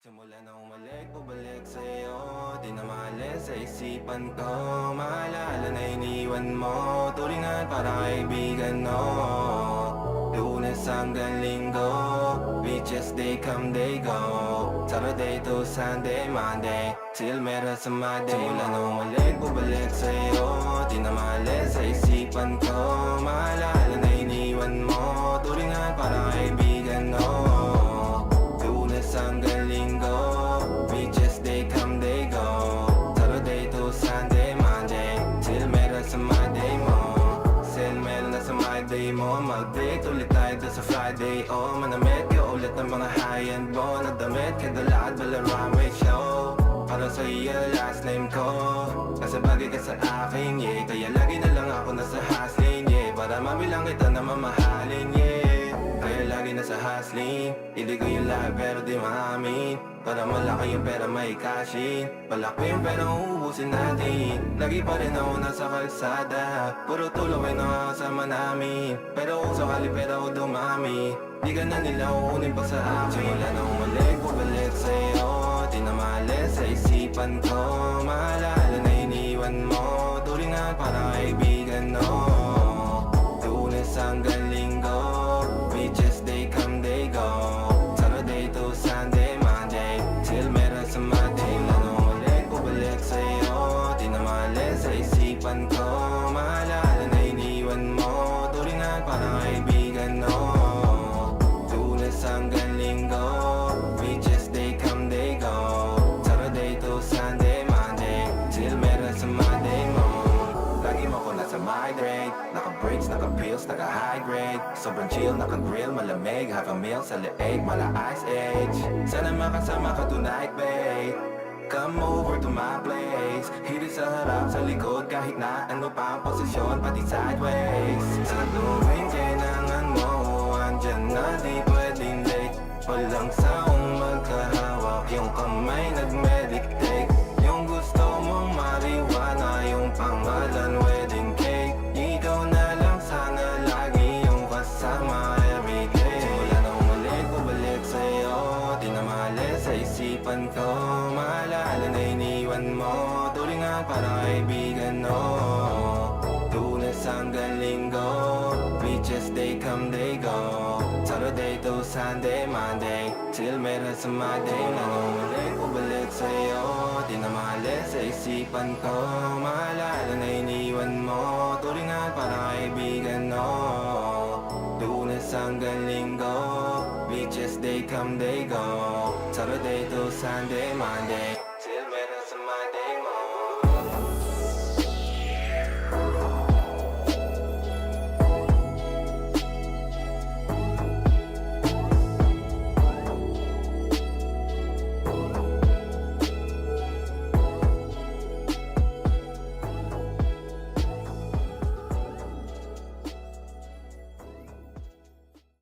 Simula na umalik, bumalik sa'yo. Di na maalis sa isipan ko. Maalala na iniwan mo. Turingan para kaibigan, no. Lunes hanggang linggo, beaches they come, they go. Saturday to Sunday, Monday, till meron sa Monday. Simula na umalik, bumalik sa'yo. Di na maalis sa isipan ko. Maalala na iniwan mo. Turingan para kaibigan, no. Lunes hanggang linggo, beaches they come, they go. Saturday to Sunday, Monday, till meron sa Monday mo. Sale meron na sa Monday mo. Mag-date ulit tayo doon sa Friday. Oh, manamit ka ulit ng mga high-end mo. Nagdamit ka dalakad bala runway show. Para sa iyo last name ko, kasi bagay ka sa akin, yeah. Kaya lagi na lang ako nasa hustling, yeah. Para mabilang kita na mamahalin, yeah. Kaya lagi nasa hustling, hindi ko yung lahat pero di maamin. Para malaki yung pera may cashin, palaki yung pera uubusin natin. Lagi pa rin ako nasa kalsada, puro tulong ay nakakasama namin. Pero kung sakali pera ko dumami, di ka na nila uunin pa sa akin. Simula na umalik, bumalik sa'yo. Di na maalis sa isipan ko. Maalala na iniwan mo. Turingan para kaibigan, no. Lunes hanggang linggo, beaches they come, they go. Saturday to Sunday, Monday, till meron sa Monday. Lalo ulit, bumalik sa'yo. Di na maalis sa isipan ko. Maalala na iniwan mo. Turingan para kaibigan, no. Lunes hanggang linggo, beaches they come, they go. Saturday to Sunday, Monday, till meron sa Monday mo. Lagi mo ko nasa migrate, naka-breaks, naka-pills, naka-high grade. Sobrang chill, naka-grill, malamig, have a meal sa leeg, mala ice age. Sana makasama ka tonight, babe. Come over to my place. Hirit sa harap, sa likod, kahit na ano pa ang posisyon, pati sideways. Sa tuwing kailangan mo, andyan na, di pwedeng late. Walang saong magkahawak, yung kamay nag-meditate. Yung gusto mong mariwana, yung pangalan wedding cake. Ikaw na lang sana lagi yung kasama everyday. Simula na umalik, bumalik sa'yo. Di na maalis sa isipan ko. Maalala na iniwan mo. Turingan para kaibigan, no. Lunes hanggang linggo, beaches they come, they go. Saturday to Sunday, Monday, till meron sa Monday. Nangungulik, bumalik sa'yo. Di na maalis sa isipan ko. Maalala na iniwan mo. Turingan para kaibigan, no. Lunes hanggang linggo, beaches they come, they go. Saturday to Sunday, Monday.